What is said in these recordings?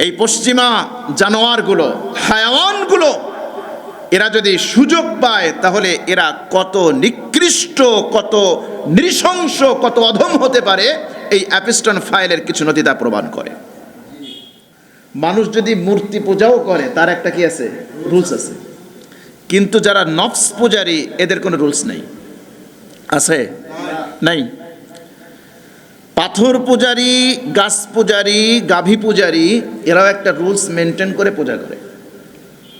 এই পশ্চিমা জানোয়ারগুলো, হায়াওয়ানগুলো, এরা যদি সুযোগ পায় তাহলে এরা কত নিকৃষ্ট, কত নৃশংস, কত অধম হতে পারে এই অ্যাপিস্টন ফাইলের কিছু নথি তা প্রমাণ করে। মানুষ যদি মূর্তি পূজাও করে তার একটা কি আছে, রুলস আছে, কিন্তু যারা নফস পূজারী এদের কোনো রুলস নেই। আছে? নাই। পাথর পূজারী, গাছ পূজারী, গাভী পূজারী এরাও একটা রুলস মেনটেন করে পূজা করে।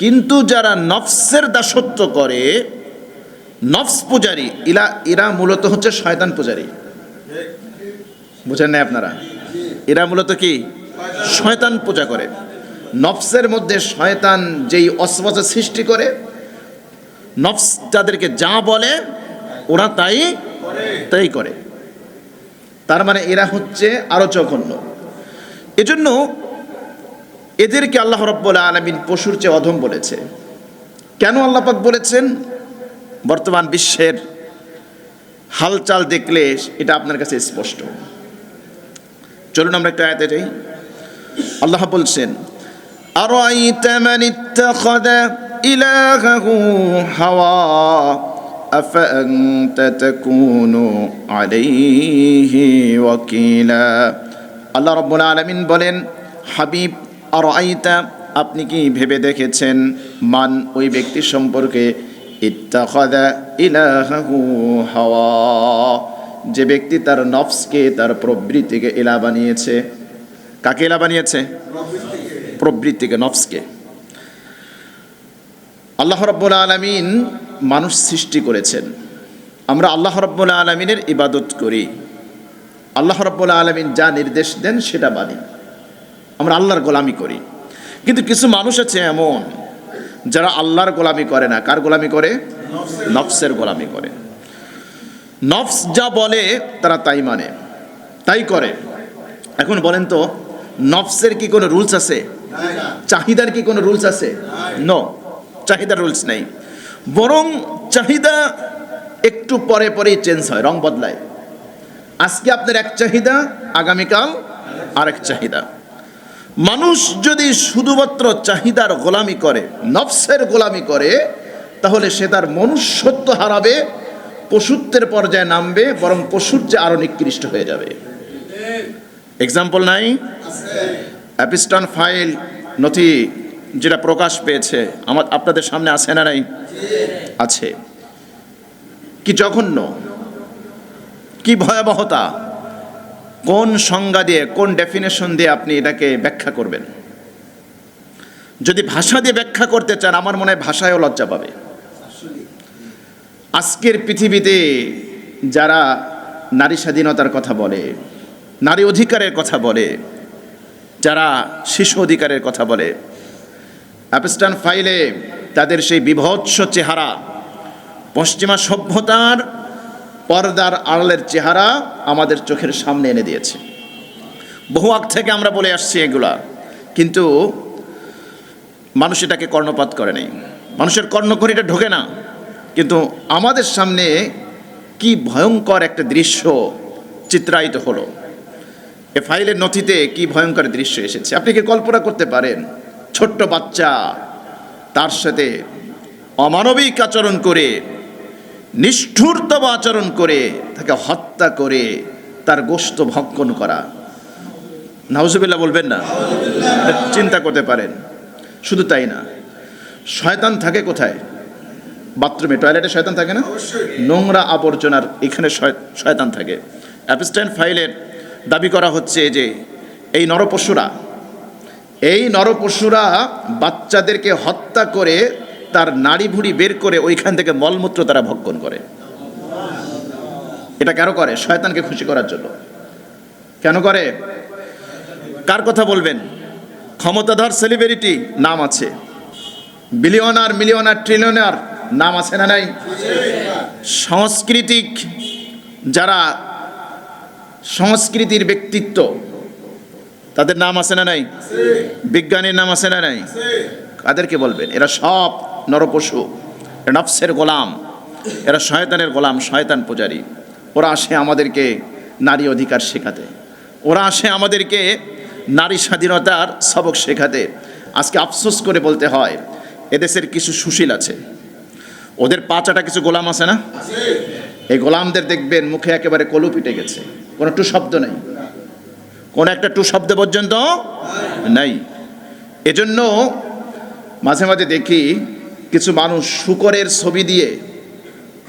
কিন্তু যারা নফসের দাসত্ব করে, নফস পূজারী, এরা মূলত হচ্ছে শয়তান পূজারী। বুঝেন না আপনারা? এরা মূলত কি শয়তান পূজা করে। নফসের মধ্যে শয়তান যেই অসবাসা সৃষ্টি করে, নফস যাদেরকে যা বলে ওরা তাই করে। তার মানে এরা হচ্ছে আরো জঘন্য। এজন্য এদেরকে আল্লাহ রাব্বুল আলামিন পশুর চেয়ে অধম বলেছে। কেন আল্লাহ পাক বলেছেন? বর্তমান বিশ্বের হালচাল দেখলে এটা আপনার কাছে স্পষ্ট। চলুন আমরা একটা আয়াতে যাই। আল্লাহ বলছেন, আরাআইতা মান ইত্তাখাযা ইলাহাহু হাওয়া আফাআনতা তাকুনু আলাইহি ওয়াকিলা। আল্লাহ রাব্বুল আলামিন বলেন, হাবিব, আরাআইতা, আপনি কি ভেবে দেখেছেন, মান, ওই ব্যক্তি সম্পর্কে, ইত্তাখাযা ইলাহাহু হাওয়া, যে ব্যক্তি তার নফসকে, তার প্রবৃত্তিকে ইলাহ বানিয়েছে। কাকে ইলাহ বানিয়েছে? প্রবৃত্তিকে, নফসকে। আল্লাহ রাব্বুল আলামিন মানুষ সৃষ্টি করেছেন, আমরা আল্লাহ রাব্বুল আলামিনের ইবাদত করি, আল্লাহ রাব্বুল আলামিন যা নির্দেশ দেন সেটা মানি, আমরা আল্লাহর গোলামি করি। কিন্তু কিছু মানুষ আছে এমন যারা আল্লাহর গোলামি করে না। কার গোলামি করে? নফসের গোলামি করে। নফস যা বলে তারা তাই মানে, তাই করে। এখন বলেন তো, নফসের কি কোনো রুলস আছে? চাহিদার কি কোনো রুলস আছে? নো, চাহিদার রুলস নেই। বরং চাহিদা একটু পরে পরেই চেঞ্জ হয়, রং বদলায়। আজকে আপনার এক চাহিদা, আগামীকাল আরেক চাহিদা। মানুষ যদি শুধুমাত্র চাহিদার গোলামি করে, নফসের গোলামি করে, তাহলে সে তার মনুষ্যত্ব হারাবে, পশুত্বের পর্যায়ে নামবে, বরং পশুর চেয়ে আরো নিকৃষ্ট হয়ে যাবে। এক্সাম্পল নাই? অ্যাপিস্টন ফাইল নথি যেটা প্রকাশ পেয়েছে আপনাদের সামনে আছে না নাই? আছে। কি জঘন্য, কি ভয়াবহতা! কোন সংজ্ঞা দিয়ে, কোন ডেফিনেশন দিয়ে আপনি এটাকে ব্যাখ্যা করবেন? যদি ভাষা দিয়ে ব্যাখ্যা করতে চান, আমার মনে হয় ভাষায়ও লজ্জা পাবে। আজকের পৃথিবীতে যারা নারী স্বাধীনতার কথা বলে, নারী অধিকারের কথা বলে, যারা শিশু অধিকারের কথা বলে, অ্যাপিস্টন ফাইলে তাদের সেই বিভৎস চেহারা, পশ্চিমা সভ্যতার পর্দার আড়ালের চেহারা আমাদের চোখের সামনে এনে দিয়েছে। বহু আগ থেকে আমরা বলে আসছি এগুলা, কিন্তু মানুষ এটাকে কর্ণপাত করে নেই, মানুষের কর্ণকুহরীটা ঢোকে না। কিন্তু আমাদের সামনে কি ভয়ঙ্কর একটা দৃশ্য চিত্রায়িত হলো। এ ফাইলের নথিতে কি ভয়ঙ্কর দৃশ্য এসেছে আপনি কি কল্পনা করতে পারেন? ছোট্ট বাচ্চা, তার সাথে অমানবিক আচরণ করে, নিষ্ঠুরতম আচরণ করে, তাকে হত্যা করে তার গোশত ভক্ষণ করা। নাউজুবিল্লাহ বলবেন না? চিন্তা করতে পারেন। শুধু তাই না, শয়তান থাকে কোথায়? বাথরুমে, টয়লেটে শয়তান থাকে না? নোংরা আবর্জনার এখানে শয়তান থাকে। অ্যাপিস্টন ফাইলের দাবি করা হচ্ছে যে এই নরপশুরা বাচ্চাদেরকে হত্যা করে তার নাড়ি ভুড়ি বের করে ওইখান থেকে মলমূত্র তারা ভক্ষণ করে। এটা কেন করে? শয়তানকে খুশি করার জন্য। কেন করে? কার কথা বলবেন? ক্ষমতাধর সেলিব্রিটি নাম আছে, বিলিয়নার, মিলিয়নার, ট্রিলিয়নার নাম আছে না নাই? সাংস্কৃতিক যারা সংস্কৃতির ব্যক্তিত্ব, তাদের নাম আছে না নাই? বিজ্ঞানীর নাম আছে না নাই? কাদেরকে বলবেন? এরা সব নরপশু, নফসের গোলাম, এরা শয়তানের গোলাম, শয়তান পূজারী। ওরা আসে আমাদেরকে নারী অধিকার শেখাতে, ওরা আসে আমাদেরকে নারী স্বাধীনতার সবক শেখাতে আজকে আফসোস করে বলতে হয় এদেশের কিছু সুশীল আছে, ওদের পাঁচাটা কিছু গোলাম আছে না, এই গোলামদের দেখবেন মুখে একেবারে কলু পিটে গেছে, কোনো টু শব্দ নেই, কোনো একটা টু শব্দ পর্যন্ত নাই। এজন্য মাঝে মাঝে দেখি কিছু মানুষ শূকরের ছবি দিয়ে,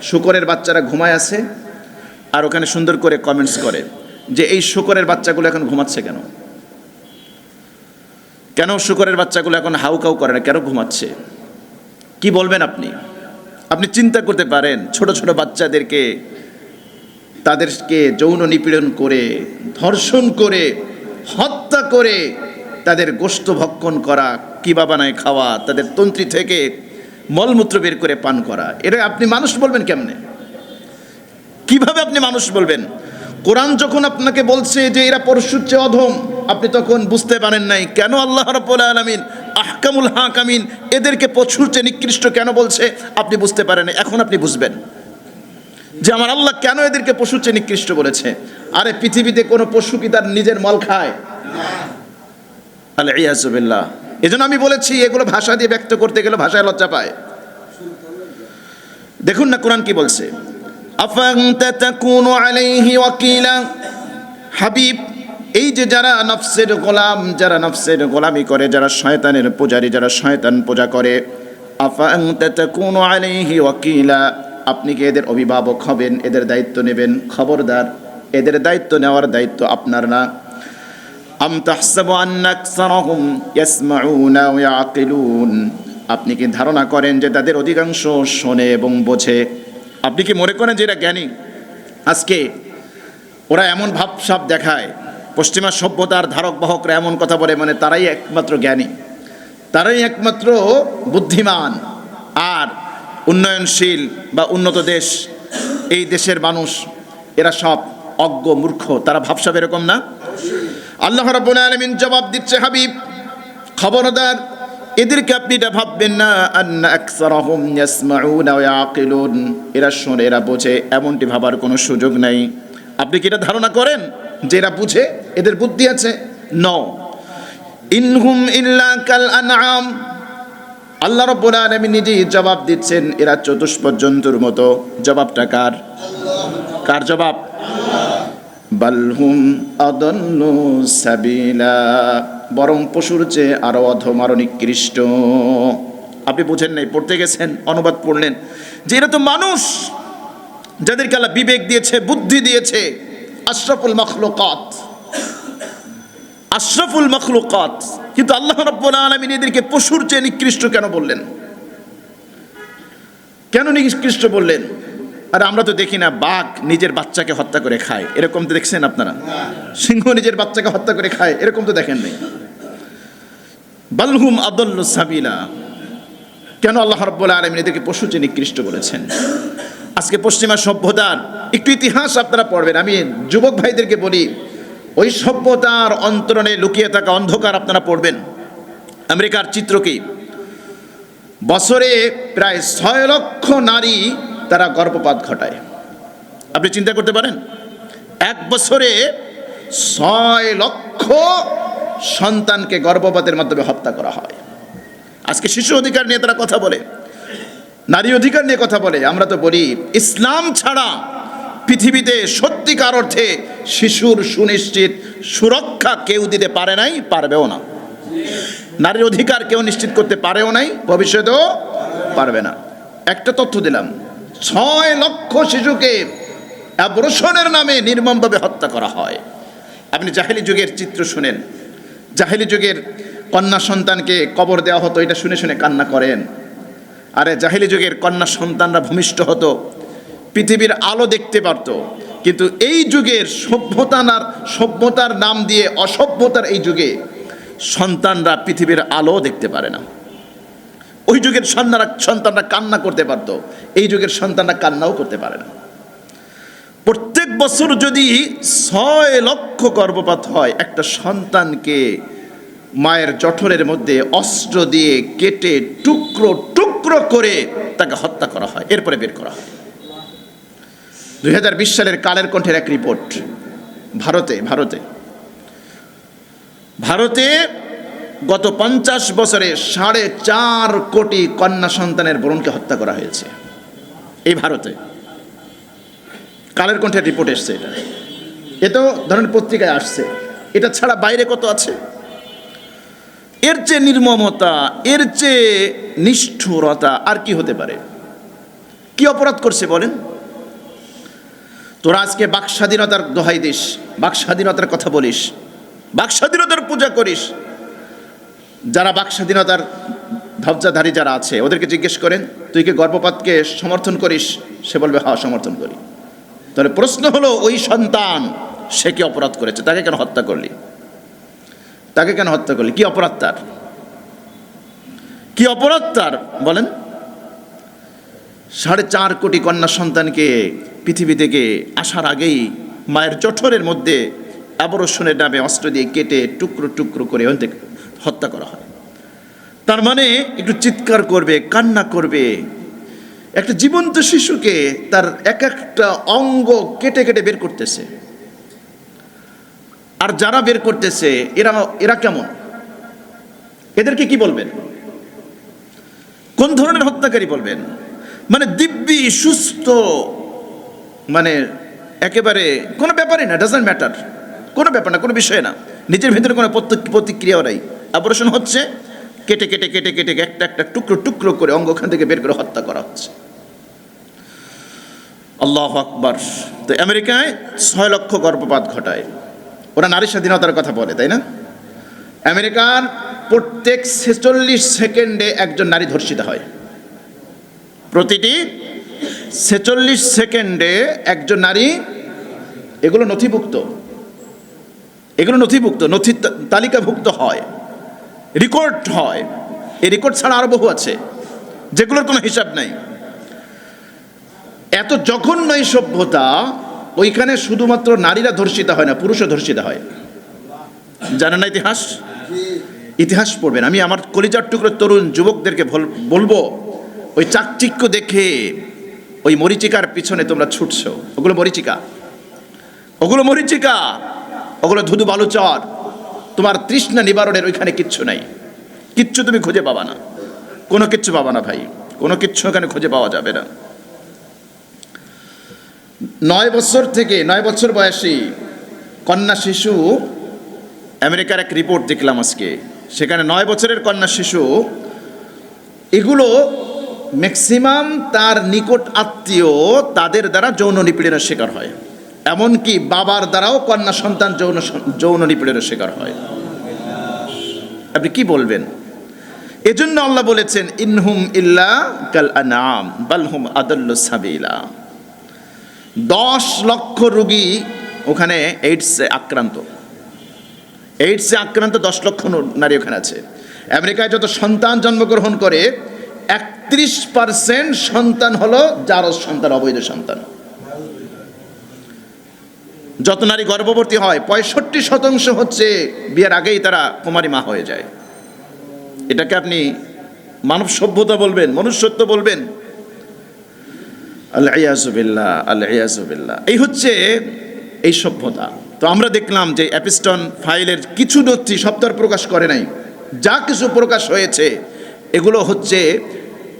শূকরের বাচ্চারা ঘুমায় আছে আর ওখানে সুন্দর করে কমেন্টস করে যে এই শূকরের বাচ্চাগুলো এখন ঘুমাচ্ছে কেন, কেন শূকরের বাচ্চাগুলো এখন হাউকাউ করে না, কেন ঘুমাচ্ছে? কি বলবেন আপনি? আপনি চিন্তা করতে পারেন ছোট ছোট বাচ্চাদেরকে তাদেরকে যৌন নিপীড়ন করে, ধর্ষণ করে, হত্যা করে তাদের গোশত ভক্ষণ করা, কিবা বানায় খাওয়া, তাদের তন্ত্রী থেকে মলমূত্র বের করে পান করা, এটা আপনি মানুষ বলবেন কেমনে? কিভাবে আপনি মানুষ বলবেন? কোরআন যখন আপনাকে বলছে যে এরা পরশুর চেয়ে অধম, আপনি তখন বুঝতে পারেন নাই কেন আল্লাহ রাব্বুল আলামিন আহকামুল হাকামিন এদেরকে পশুর চেয়ে নিকৃষ্ট কেন বলছে, আপনি বুঝতে পারেন। এখন আপনি বুঝবেন যে আমার আল্লাহ কেন এদেরকে পশুর চেয়ে নিকৃষ্ট বলেছে। আরে পৃথিবীতে কোনো পশু কি তার নিজের মল খায়? আল-ইয়াযু বিল্লাহ। এজন্য আমি বলেছি এগুলো ভাষা দিয়ে ব্যক্ত করতে গেলে ভাষায় লজ্জা পায়। দেখুন না কোরআন কি বলছে, আফান্তা তাকুনু আলাইহি ওয়াকিলা। হাবিব, এই যে যারা নফসের গোলাম, যারা নফসের গোলামি করে, যারা শয়তানের পূজারী, যারা শয়তান পূজা করে, আফান্তা তাকুনু আলাইহি ওয়াকিলা, আপনি কি এদের অভিভাবক হবেন, এদের দায়িত্ব নেবেন? খবরদার, এদের দায়িত্ব নেওয়ার দায়িত্ব আপনার না। আম তাহসাবু আন্না আকসারাহুম ইয়াসমাউনা ওয়া ইয়াকিলুন, আপনি কি ধারণা করেন যে তাদের অধিকাংশ শোনে এবং বোঝে? আপনি কি মনে করেন যে এরা জ্ঞানী? আজকে ওরা এমন ভাবসাব দেখায়, পশ্চিমা সভ্যতার ধারক বাহকরা এমন কথা বলে মানে তারাই একমাত্র জ্ঞানী, তারাই একমাত্র বুদ্ধিমান, আর উন্নয়নশীল বা উন্নত দেশ, এই দেশের মানুষ এরা সব অজ্ঞ মূর্খ। তারা ভাবসাব এরকম না। আল্লাহ রাব্বুল আলামিন জবাব দিচ্ছে, হাবিব খবরদার, এদেরকে আপনি এটা ভাববেন না আন্না আকসারাহুম ইয়াসমাউনা ওয়া ইয়াকিলুন, এরা শোনে, এরা বোঝে, এমনটি ভাবার কোনো সুযোগ নাই। আপনি কি এটা ধারণা করেন যে এরা বুঝে, এদের বুদ্ধি আছে? নো, ইনহুম ইল্লা কাল আনআম। আল্লাহ রাব্বুল আলামিন নিজেই জবাব দিচ্ছেন এরা চতুষ্পদ জন্তুর মতো। জবাবটা কার? কার জবাব? বালহুম আদাল্লু সাবিলা, বরং পশুর চেয়ে আরো অধম, আরো নিকৃষ্ট। আপনি বুঝেন নাই, পড়তে গেছেন, অনুবাদ পড়লেন যে এরা তো মানুষ, যাদেরকে আল্লাহ বিবেক দিয়েছে, বুদ্ধি দিয়েছে, আশরাফুল মাখলুকাত, আশরাফুল মাখলুকাত, কিন্তু আল্লাহ রাব্বুল আলামিন এদেরকে পশুর চেয়ে নিকৃষ্ট কেন বললেন? কেন নিকৃষ্ট বললেন? আর আমরা তো দেখি না বাঘ নিজের বাচ্চাকে হত্যা করে খায়, এরকম তো দেখছেন আপনারা? সিংহ নিজের বাচ্চাকে হত্যা করে খায়, এরকম তো দেখেন নাই। বালহুম আদাল্লু সাবিলা, কেন আল্লাহ রাব্বুল আলামিন এদেরকে পশু চেয়ে নিকৃষ্ট বলেছেন? আজকে পশ্চিমা সভ্যতার একটু ইতিহাস আপনারা পড়বেন। আমি যুবক ভাইদেরকে বলি, ওই সভ্যতার অন্তরণে লুকিয়ে থাকা অন্ধকার আপনারা পড়বেন। আমেরিকার চিত্র কি? বছরে প্রায় 6 লক্ষ নারী তারা গর্ভপাত ঘটায়। আপনি চিন্তা করতে পারেন, এক বছরে 6 লক্ষ সন্তানকে গর্ভপাতের মাধ্যমে হত্যা করা হয়। আজকে শিশু অধিকার নিয়ে তারা কথা বলে, নারী অধিকার নিয়ে কথা বলে। আমরা তো বলি ইসলাম ছাড়া পৃথিবীতে সত্যিকার অর্থে শিশুর সুনিশ্চিত সুরক্ষা কেউ দিতে পারে নাই, পারবেও না। নারীর অধিকার কেউ নিশ্চিত করতে পারেও নাই, ভবিষ্যতেও পারবে না। একটা তথ্য দিলাম, 6 লক্ষ শিশুকে অ্যাবর্শনের নামে নির্মমভাবে হত্যা করা হয়। আপনি জাহেলি যুগের চিত্র শুনেন, জাহেলি যুগের কন্যা সন্তানকে কবর দেওয়া হতো, এটা শুনে শুনে কান্না করেন। আরে জাহেলি যুগের কন্যা সন্তানরা ভূমিষ্ঠ হতো, পৃথিবীর আলো দেখতে পারত। কিন্তু এই যুগের সভ্যতার নাম দিয়ে অসভ্যতার এই যুগে সন্তানরা পৃথিবীর আলো দেখতে পারে না। ওই যুগের সন্তানরা কান্না করতে পারত, এই যুগের সন্তানরা কান্নাও করতে পারে না। প্রত্যেক বছর যদি 6 লক্ষ গর্ভপাত হয়, একটা সন্তানকে মায়ের জঠরের মধ্যে অস্ত্র দিয়ে কেটে টুকরো টুকরো করে তাকে হত্যা করা হয়, এরপরে বের করা হয়। 2020 সালের কালের কণ্ঠের এক রিপোর্ট, ভারতে ভারতে গত 50 বছরে 4.5 কোটি কন্যা সন্তানের বোনকে হত্যা করা হয়েছে এই ভারতে। কালের কণ্ঠের রিপোর্ট এসছে, এটাও ধরেন পত্রিকায় আসছে। এটা ছাড়া বাইরে কত আছে? এর চেয়ে নির্মমতা, এর চেয়ে নিষ্ঠুরতা আর কি হতে পারে? কি অপরাধ করছে বলেন? তোরা আজকে বাক স্বাধীনতার দোহাই দিস, বাক স্বাধীনতার কথা বলিস, বাক স্বাধীনতার পূজা করিস। যারা বাক স্বাধীনতার ধ্বজাধারী যারা আছে ওদেরকে জিজ্ঞেস করেন, তুই কি গর্ভপাতকে সমর্থন করিস? সে বলবে হ্যাঁ সমর্থন করি। তাহলে প্রশ্ন হলো, ওই সন্তান সে কি অপরাধ করেছে? তাকে কেন হত্যা করলি? তাকে কেন হত্যা করলি? কি অপরাধ তার? কি অপরাধ তার বলেন? 4.5 কোটি কন্যা সন্তানকে পৃথিবী থেকে আসার আগেই মায়ের জঠরের মধ্যে অ্যাবর্শনের নামে অস্ত্র দিয়ে কেটে টুকরো টুকরো করে হত্যা করা হয়। তার মানে একটু চিৎকার করবে, কান্না করবে। একটা জীবন্ত শিশুকে তার এক একটা অঙ্গ কেটে কেটে বের করতেছে। আর যারা বের করতেছে এরা কেমন? এদেরকে কি বলবেন? কোন ধরনের হত্যাকারী বলবেন? মানে দিব্যি সুস্থ, মানে একেবারে কোনো ব্যাপারই না, ডাজন্ট ম্যাটার, কোনো ব্যাপার না, কোনো বিষয় না, নিজের ভেতরে কোনো প্রতিক্রিয়াও নাই। অপারেশন হচ্ছে, কেটে কেটে কেটে কেটে একটা একটা টুকরো টুকরো করে অঙ্গ ওখান থেকে বের করে হত্যা করা হচ্ছে। আল্লাহু আকবার। তো আমেরিকায় 6 লক্ষ গর্ভপাত ঘটায়। ওরা নারী স্বাধীনতার কথা বলে, তাই না? আমেরিকার প্রত্যেক 46 সেকেন্ডে একজন নারী ধর্ষিত হয়। প্রতিটি 46 সেকেন্ডে একজন নারী। এগুলো নথিভুক্ত, এগুলো নথিভুক্ত, নথি তালিকাভুক্ত হয়, রেকর্ড হয়। এই রেকর্ড ছাড়া আরো বহু আছে যেগুলোর কোনো হিসাব নাই। এত জঘন্য এই সভ্যতা, ওইখানে শুধুমাত্র নারীরা ধর্ষিত হয় না, পুরুষও ধর্ষিত হয়। জানেন না ইতিহাস? ইতিহাস পড়বেন। আমি আমার কলিজার টুকরো তরুণ যুবকদেরকে বলবো, ওই চাকচিক্য দেখে ওই মরিচিকার পিছনে তোমরা ছুটছো, ওগুলো মরিচিকা, ওগুলো মরিচিকা, ওগুলো ধুধু বালুচর। তোমার তৃষ্ণা নিবারণের ওইখানে কিচ্ছু নাই, কিচ্ছু তুমি খুঁজে পাবা না, কোনো কিচ্ছু পাবা না ভাই, কোনো কিচ্ছু ওখানে খুঁজে পাওয়া যাবে না। 9 বছর থেকে 9 বছর বয়সী কন্যা শিশু, আমেরিকার এক রিপোর্ট দেখলাম আজকে, সেখানে 9 বছরের কন্যা শিশু, এগুলো ম্যাক্সিমাম তার নিকট আত্মীয় তাদের দ্বারা যৌন নিপীড়নের শিকার হয়। এমনকি বাবার দ্বারাও কন্যা সন্তান যৌন নিপীড়নের শিকার হয়। আপনি কি বলবেন? এজন্য আল্লাহ বলেছেন, ইনহুম ইল্লা কাল আনআম বাল হুম আদাল্লু সাবিলা। 10 লক্ষ রোগী ওখানে এইডসে আক্রান্ত, এইডসে আক্রান্ত 10 লক্ষ নারী ওখানে আছে। আমেরিকায় যত সন্তান জন্মগ্রহণ করে 31% সন্তান হলো জারজ সন্তান, অবৈধ সন্তান। যত নারী গর্ভবতী হয় 65% হচ্ছে বিয়ের আগেই তারা কুমারী মা হয়ে যায়। এটাকে আপনি মানব সভ্যতা বলবেন, মনুষ্যত্ব বলবেন? আল ইয়াযু বিল্লাহ, আল ইয়াযু বিল্লাহ। এই হচ্ছে এই সভ্যতা। তো আমরা দেখলাম যে অ্যাপিস্টন ফাইলের কিছু নথি সপ্তাহ প্রকাশ করে নাই, যা কিছু প্রকাশ হয়েছে এগুলো হচ্ছে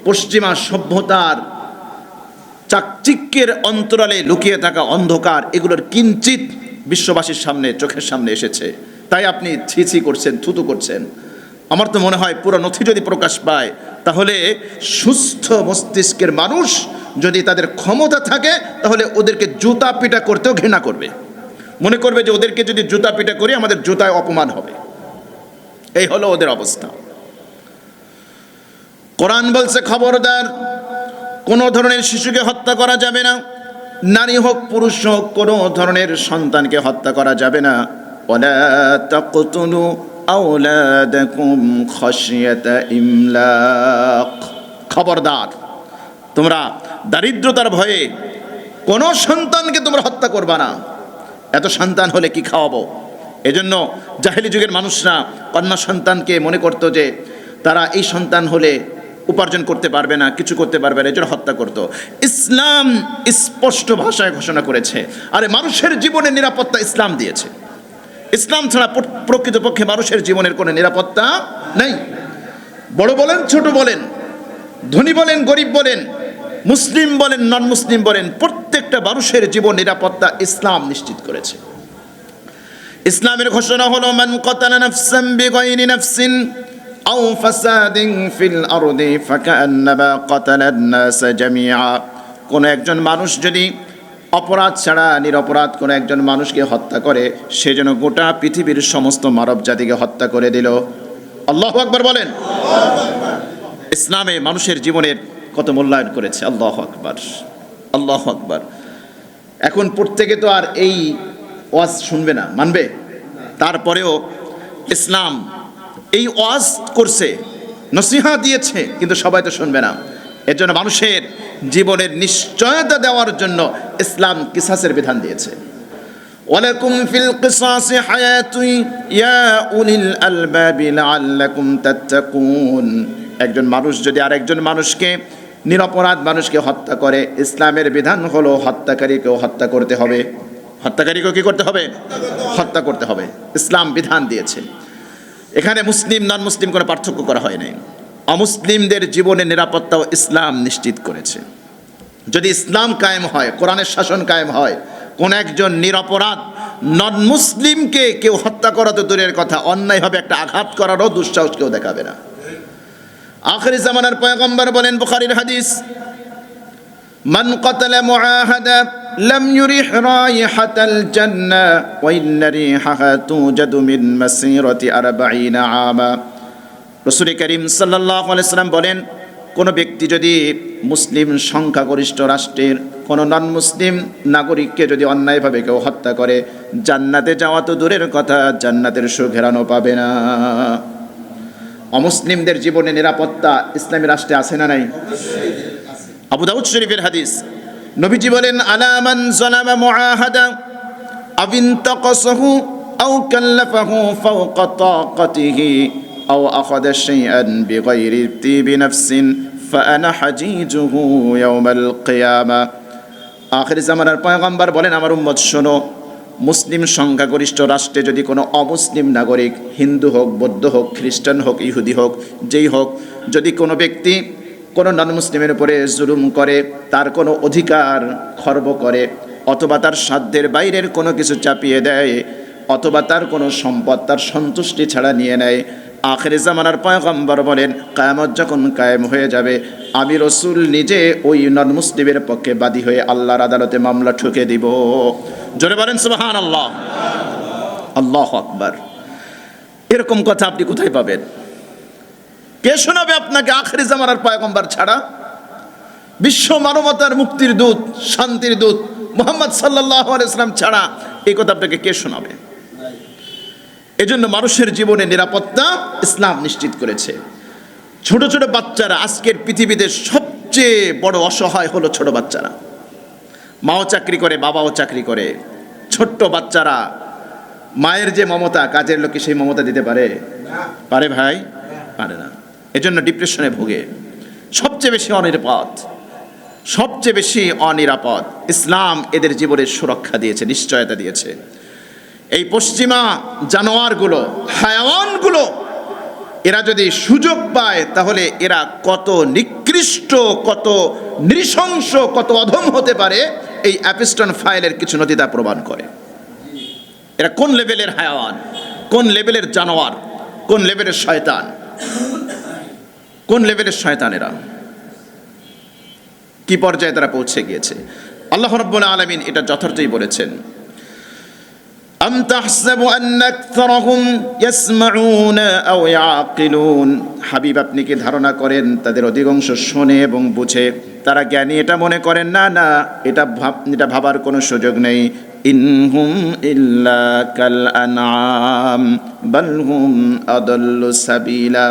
পশ্চিমা সভ্যতার চাকচিক্যের অন্তরালে লুকিয়ে থাকা অন্ধকার, এগুলোর কিঞ্চিত বিশ্ববাসীর সামনে, চোখের সামনে এসেছে। তাই আপনি ছি করছেন, থুতু করছেন। আমার তো মনে হয় পুরো নথি যদি প্রকাশ পায়, তাহলে সুস্থ মস্তিষ্কের মানুষ যদি তাদের ক্ষমতা থাকে, তাহলে ওদেরকে জুতা পিটা করতেও ঘৃণা করবে, মনে করবে যে ওদেরকে যদি জুতা পিটা করি আমাদের জুতায় অপমান হবে। এই হলো ওদের অবস্থা। কোরআন বলছে, খবরদার, কোনো ধরনের শিশুকে হত্যা করা যাবে না, নারী হোক পুরুষ হোক, কোনো ধরনের সন্তানকে হত্যা করা যাবে না। ওয়ালা তাকতুলু আওলাদাকুম খাশিয়াতা ইমলাক। খবরদার, তোমরা দারিদ্রতার ভয়ে কোনো সন্তানকে তোমরা হত্যা করবা না। এত সন্তান হলে কি খাওয়াবো? এজন্য জাহেলি যুগের মানুষরা কন্যা সন্তানকে মনে করতো যে তারা এই সন্তান হলে উপার্জন করতে পারবে না, কিছু করতে পারবে না, এজন্য হত্যা করত। ইসলাম স্পষ্ট ভাষায় ঘোষণা করেছে, আরে মানুষের জীবনের নিরাপত্তা ইসলাম দিয়েছে। ইসলাম ছাড়া প্রকৃতপক্ষে মানুষের জীবনের কোনো নিরাপত্তা নেই। বড় বলেন ছোট বলেন, ধনী বলেন গরিব বলেন, মুসলিম বলেন নন মুসলিম বলেন, প্রত্যেকটা মানুষের জীবন নিরাপত্তা ইসলাম নিশ্চিত করেছে। ইসলামের ঘোষণা হলো মান কাতালা নাফসান বিগাইরি নাফসিন আও ফাসাদিন ফিল আরদি ফাকান্নামা কাতালান নাস জামিআ। কোন একজন মানুষ যদি অপরাধ ছাড়া নিরপরাধ কোন একজন মানুষকে হত্যা করে, সে যেন গোটা পৃথিবীর সমস্ত মানব জাতিকে হত্যা করে দিল। আল্লাহু আকবার বলেন। ইসলামে মানুষের জীবনের কত মূল্যায়ন করেছে। আল্লাহু আকবার, আল্লাহু আকবার। এখন প্রত্যেকে তো আর এই ওয়াজ শুনবে না, মানবে। তারপরেও ইসলাম এই ওয়াজ করছে, নসিহা দিয়েছে, কিন্তু সবাই তো শুনবে না। এর জন্য মানুষের জীবনের নিশ্চয়তা দেওয়ার জন্য ইসলাম কিসাসের বিধান দিয়েছে। ওয়ালাকুম ফিল কিসাসি হায়াতুন ইয়া উলিল আলবাবি লাআল্লাকুম তাত্তাকুন। একজন মানুষ যদি আরেকজন মানুষকে, নিরপরাধ মানুষকে হত্যা করে, ইসলামের বিধান হলো হত্যাকারীকেও হত্যা করতে হবে। হত্যাকারীকেও কি করতে হবে? হত্যা করতে হবে। ইসলাম বিধান দিয়েছে। এখানে মুসলিম নন মুসলিম কোনো পার্থক্য করা হয় নাই। অমুসলিমদের জীবনের নিরাপত্তাও ইসলাম নিশ্চিত করেছে। যদি ইসলাম কায়েম হয়, কোরআনের শাসন কায়েম হয়, কোন একজন নিরপরাধ নন মুসলিমকে কেউ হত্যা করা তো দূরের কথা, অন্যায়ভাবে একটা আঘাত করারও দুঃসাহস কেউ দেখাবে না। আখির জামানার পয়গম্বর বলেন, বুখারীর হাদিস, মান কাতালা মুআহাদা লাম ইউরিহ রাইহাতাল জান্নাহ ওয়া ইন্না রিহাহা তুজাদু মিন মাসিরাতি 40 আমা। রাসূল করিম সাল্লাল্লাহু আলাইহি সাল্লাম বলেন, কোনো ব্যক্তি যদি মুসলিম সংখ্যাগরিষ্ঠ রাষ্ট্রের কোনো নন মুসলিম নাগরিককে যদি অন্যায়ভাবে কেউ হত্যা করে, জান্নাতে যাওয়া তো দূরের কথা, জান্নাতের সুঘেরানো পাবে না। অমুসলিমদের জীবনে নিরাপত্তা ইসলামী রাষ্ট্রে আছে না নাই? আবু দাউদ শরীফের হাদিস, নবীজি বলেন, আলা মান যালামা মুআহাদা আবিন তাকাসাহু আও কাল্লাফাহু ফাওকা তাকাতিহি আও আখাযা শাইআন বিগাইরি তিবি নাফসিন ফাআনা হাজিজুহু ইয়াওমাল কিয়ামা। আখির জামানার পয়গম্বর বলেন, আমার উম্মত শোনো, মুসলিম সংখ্যাগরিষ্ঠ রাষ্ট্রে যদি কোনো অমুসলিম নাগরিক, হিন্দু হোক, বৌদ্ধ হোক, খ্রিস্টান হোক, ইহুদি হোক, যেই হোক, যদি কোনো ব্যক্তি কোনো নন মুসলিমের উপরে জুলুম করে, তার কোনো অধিকার খর্ব করে, অথবা তার সাধ্যের বাইরের কোনো কিছু চাপিয়ে দেয়, অথবা তার কোনো সম্পদ তার সন্তুষ্টি ছাড়া নিয়ে নেয়, আখির জামানার পয়গম্বর বলেন, কিয়ামত যখন কায়েম হয়ে যাবে, আমি রাসূল নিজে ওই নন মুসলিমের পক্ষে বাদী হয়ে আল্লাহর আদালতে মামলা ঠুকে দিব। জোরে বলেন সুবহানাল্লাহ, আল্লাহু আকবার। এরকম কথা আপনি কোথায় পাবেন? কে শোনাবে আপনাকে আখির জামানার পয়গম্বর ছাড়া? বিশ্ব মানবতার মুক্তির দূত, শান্তির দূত মুহাম্মদ সাল্লাল্লাহু আলাইহি সাল্লাম ছাড়া এই কথা আপনাকে কে শোনাবে? এজন্য মানুষের জীবনে নিরাপত্তা ইসলাম নিশ্চিত করেছে। ছোট ছোট বাচ্চারা, আজকের পৃথিবীতে সবচেয়ে বড় অসহায় হলো ছোট বাচ্চারা। মাও চাকরি করে, বাবাও চাকরি করে, ছোট্ট বাচ্চারা মায়ের যে মমতা, কাজের লোককে সেই মমতা দিতে পারে? পারে ভাই? পারে না। এজন্য ডিপ্রেশনে ভোগে। সবচেয়ে বেশি অনিরাপদ, সবচেয়ে বেশি অনিরাপদ। ইসলাম এদের জীবনের সুরক্ষা দিয়েছে, নিশ্চয়তা দিয়েছে। এই পশ্চিমা জানোয়ারগুলো, হায়াওয়ানগুলো, এরা যদি সুযোগ পায় তাহলে এরা কত নিকৃষ্ট, কত নৃশংস, কত অধম হতে পারে, এই অ্যাপিস্টন ফাইলের কিছু নথি তা প্রমাণ করে। এরা কোন লেভেলের হায়াওয়ান, কোন লেভেলের জানোয়ার, কোন লেভেলের শয়তান, কোন লেভেলের শয়তান, এরা কি পর্যায়ে তারা পৌঁছে গিয়েছে। আল্লাহ রাব্বুল আলামিন এটা যথার্থই বলেছেন, আম তাহসাবু আন্না আকসারাহুম ইয়াসমাউনা আও ইয়াকিলুন। হাবিব, আপনি কি ধারণা করেন তাদের অধিকাংশ শোনে এবং বুঝে? তারা জ্ঞানী এটা মনে করেন না? না, এটা ভাবার কোনো সুযোগ নেই। ইনহুম ইল্লা কাল আনআম বাল হুম আদাল্লু সাবিলা।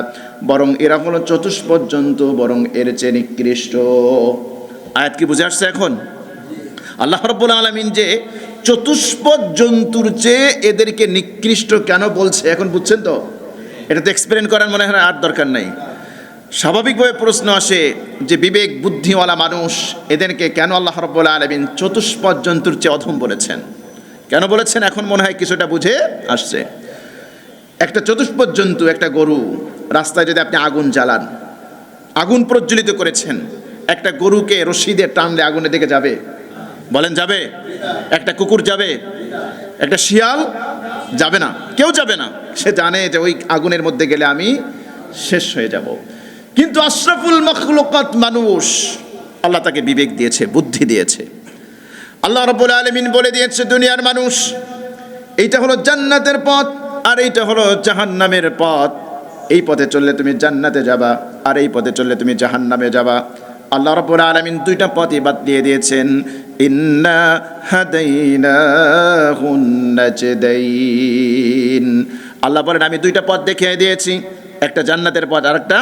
বরং এরা হলো চতুষ্পদ জন্তু, বরং এর চেয়ে নিকৃষ্ট। আয়াত কি বুঝে আসছে এখন? আল্লাহ রাব্বুল আলামিন যে চতুষ্পদ জন্তুর চেয়ে এদেরকে নিকৃষ্ট কেন বলছে এখন বুঝছেন তো? এটা তো এক্সপ্লেন করার মনে হয় আর দরকার নাই। স্বাভাবিকভাবে প্রশ্ন আসে যে বিবেক বুদ্ধিওয়ালা মানুষ, এদেরকে কেন আল্লাহ রাব্বুল আলামিন চতুষ্পদ জন্তুর চেয়ে অধম বলেছেন? কেন বলেছেন এখন মনে হয় কিছুটা বুঝে আসছে। একটা চতুষ্পদ জন্তু, একটা গরু, রাস্তায় যদি আপনি আগুন জ্বালান, আগুন প্রজ্বলিত করেছেন, একটা গরুকে রশি দিয়ে টানলে আগুনের দিকে যাবে? বলেন যাবে? একটা কুকুর যাবে? একটা শিয়াল যাবে না, কেউ যাবে না। সে জানে যে ওই আগুনের মধ্যে গেলে আমি শেষ হয়ে যাব। কিন্তু আশরাফুল মাখলুকাত মানুষ, আল্লাহ তাকে বিবেক দিয়েছে, বুদ্ধি দিয়েছে। আল্লাহ রাব্বুল আলামিন বলে দিয়েছে দুনিয়ার মানুষ, এইটা হলো জান্নাতের পথ আর এইটা হলো জাহান্নামের পথ। এই পথে চললে তুমি জান্নাতে যাবা, আর এই পথে চললে তুমি জাহান্নামে যাবা। আল্লাহ রাব্বুল আলামিন দুইটা পথই বাদ দিয়ে দিয়েছেন। ইন্না হাদাইনাহুন নাজদাইন, আল্লাহ বলেন আমি দুইটা পথ দেখিয়ে দিয়েছি, একটা জান্নাতের পথ আর একটা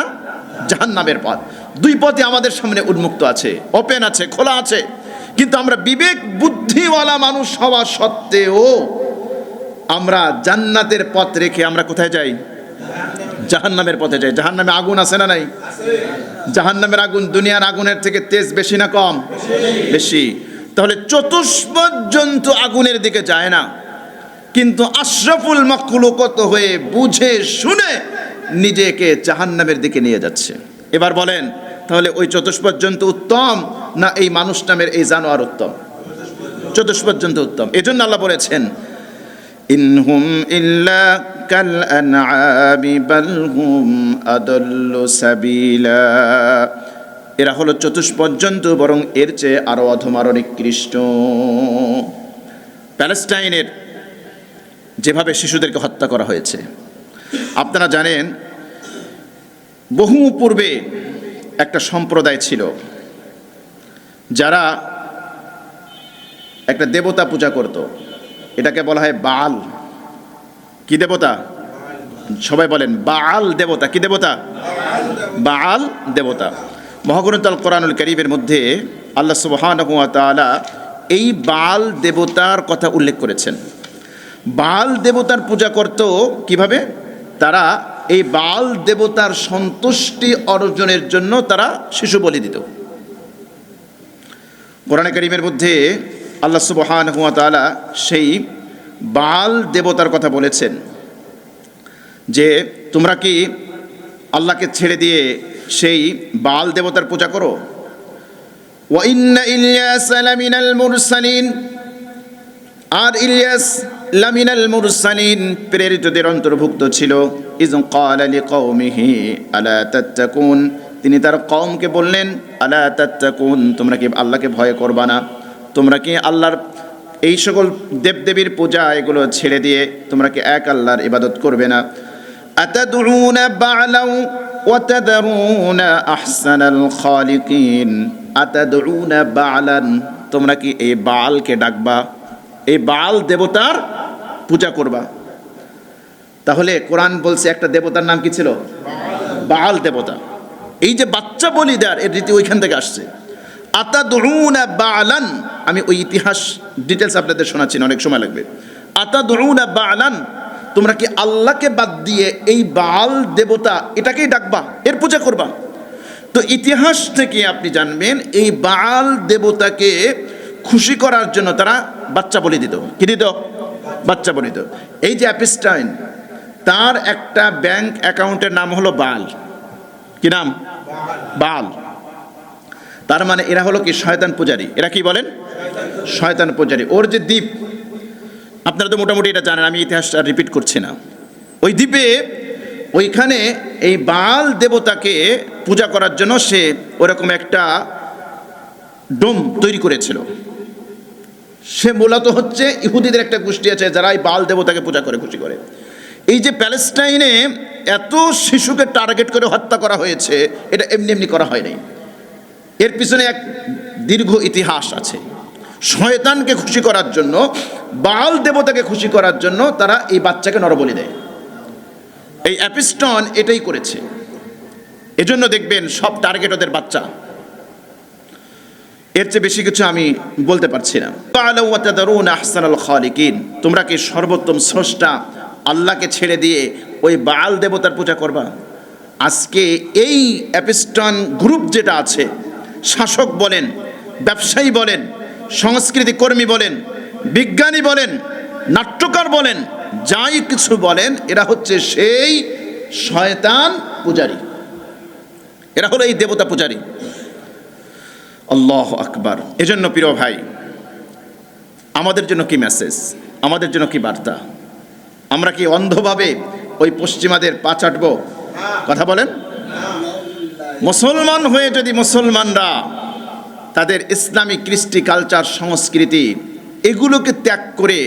জাহান্নামের পথ। দুই পথই আমাদের সামনে উন্মুক্ত আছে, ওপেন আছে, খোলা আছে। কিন্তু আমরা বিবেক বুদ্ধিওয়ালা মানুষ হওয়া সত্ত্বেও আমরা জান্নাতের পথ রেখে আমরা কোথায় যাই? জাহান্নামের পথে যাই। জাহান্নামে আগুন আছে না নাই? জাহান্নামের আগুন দুনিয়ার আগুনের থেকে তেজ বেশি না কম? বেশি। তাহলে চতুষ্পদ জন্তু আগুনের দিকে যায় না, কিন্তু আশরাফুল মাখলুকাত হয়ে বুঝে শুনে নিজেকে জাহান্নামের দিকে নিয়ে যাচ্ছে। এবার বলেন, তাহলে ওই চতুষ্পদ জন্তু উত্তম না এই মানুষ নামের এই জানোয়ার উত্তম? চতুষ্পদ জন্তু উত্তম। এজন্য আল্লাহ বলেছেন ইনহুম ইল্লা কাল আনআমি বাল হুম আদাল্লু সাবিলা, এরা হলো চতুষ্পদ জন্তু, বরং এর চেয়ে আরো অধম, আরো নিকৃষ্ট। প্যালেস্টাইনের যেভাবে শিশুদেরকে হত্যা করা হয়েছে, আপনারা জানেন বহু পূর্বে একটা সম্প্রদায় ছিল যারা একটা দেবতা পূজা করত। এটাকে বলা হয় বাল। কি দেবতা? সবাই বলেন বাল দেবতা। কি দেবতা? বাল দেবতা। মহাগ্রন্থ আল কোরআনুল কারীমের মধ্যে আল্লাহ সুবহানাহু ওয়া তাআলা এই বাল দেবতার কথা উল্লেখ করেছেন। বাল দেবতার পূজা করত কিভাবে? তারা এই বাল দেবতার সন্তুষ্টি অর্জনের জন্য তারা শিশু বলি দিত। কোরআনে কারীমের মধ্যে আল্লাহ সুবহানাহু ওয়া তাআলা সেই বাল দেবতার কথা বলেছেন যে তোমরা কি আল্লাহকে ছেড়ে দিয়ে সেই বাল দেবতার পূজা করো? ওয়া ইন্না ইলিয়াস লামিনাল মুরসালিন, আর ইলিয়াস লামিনাল মুরসালিন প্রেরিতদের অন্তর্ভুক্ত ছিল। ইয ক্বালা লিকওমিহি আলা তাত্তাকুন, তিনি তার কওমকে বললেন আলা তাত্তাকুন, তোমরা কি আল্লাহকে ভয় করবা না? তোমরা কি আল্লাহর এই সকল দেবদেবীর পূজা এগুলো ছেড়ে দিয়ে তোমরা কি এক আল্লাহর ইবাদত করবে না? আতাদউনা বা'লাও ওয়া তাদরুনা আহসানাল খালিকিন, আতাদউনা বা'লান, তোমরা কি এই বালকে ডাকবা, এই বাল দেবতার পূজা করবা? তাহলে কোরআন বলছে একটা দেবতার নাম কি ছিল? বাল দেবতা। এই যে বাচ্চা বলি দেওয়ার এর রীতি ওইখান থেকে আসছে। আতাদউনা বা'লান, আমি ওই ইতিহাস ডিটেলস আপনাদের শোনাচ্ছি না, অনেক সময় লাগবে। আতাদউনা বা'লান, তোমরা কি আল্লাহকে বাদ দিয়ে এই বাল দেবতা এটাকেই ডাকবা, এর পূজা করবা? তো ইতিহাস থেকে আপনি জানবেন এই বাল দেবতাকে খুশি করার জন্য তারা বাচ্চা বলি দিত। কি দিত? বাচ্চা বলি দিত। এই যে অ্যাপিস্টাইন, তার একটা ব্যাংক অ্যাকাউন্টের নাম হলো বাল। কি নাম? বাল। তার মানে এরা হলো কি শয়তান পূজারী। এরা কি বলেন? শয়তান পূজারী। ওর যে দ্বীপ, আপনারা তো মোটামুটি এটা জানেন, আমি ইতিহাসটা রিপিট করছি না। ওই দ্বীপে ওইখানে এই বাল দেবতাকে পূজা করার জন্য সে ওরকম একটা ডোম তৈরি করেছিল। সে মূলত হচ্ছে ইহুদিদের একটা গোষ্ঠী আছে যারা এই বাল দেবতাকে পূজা করে, খুশি করে। এই যে প্যালেস্টাইনে এত শিশুকে টার্গেট করে হত্যা করা হয়েছে, এটা এমনি এমনি করা হয়নি। এর পিছনে এক দীর্ঘ ইতিহাস আছে। শয়তানকে খুশি করার জন্য, বাল দেবতাকে খুশি করার জন্য তারা এই বাচ্চাকে নরবলি দেয়। এই অ্যাপিস্টন এটাই করেছে। এজন্য দেখবেন সব টার্গেট ওদের বাচ্চা। এর চেয়ে বেশি কিছু আমি বলতে পারছি না। তোমরা কি সর্বোত্তম স্রষ্টা আল্লাহকে ছেড়ে দিয়ে ওই বাল দেবতার পূজা করবা? আজকে এই অ্যাপিস্টন গ্রুপ যেটা আছে, শাসক বলেন, ব্যবসায়ী বলেন, সংস্কৃতি কর্মী বলেন, বিজ্ঞানী বলেন, নাট্যকার বলেন, যাই কিছু বলেন, এরা হচ্ছে সেই শয়তান পূজারী, এরা হলো এই দেবতা পূজারী। আল্লাহু আকবার। এজন্য প্রিয় ভাই, আমাদের জন্য কি মেসেজ, আমাদের জন্য কি বার্তা? আমরা কি অন্ধভাবে ওই পশ্চিমাদের পা চাটবো? কথা বলেন। মুসলমান হয়ে যদি মুসলমানরা তাদের ইসলামিক কৃষ্টি কালচার সংস্কৃতি এগুলোকে ত্যাগ করে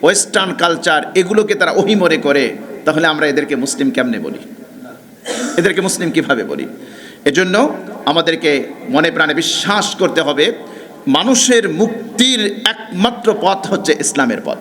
ওয়েস্টার্ন কালচার এগুলোকে তারা অহিমরে করে, তাহলে আমরা এদেরকে মুসলিম কেমনে বলি? এদেরকে মুসলিম কিভাবে বলি? এজন্য আমাদেরকে মনে প্রাণে বিশ্বাস করতে হবে, মানুষের মুক্তির একমাত্র পথ হচ্ছে ইসলামের পথ।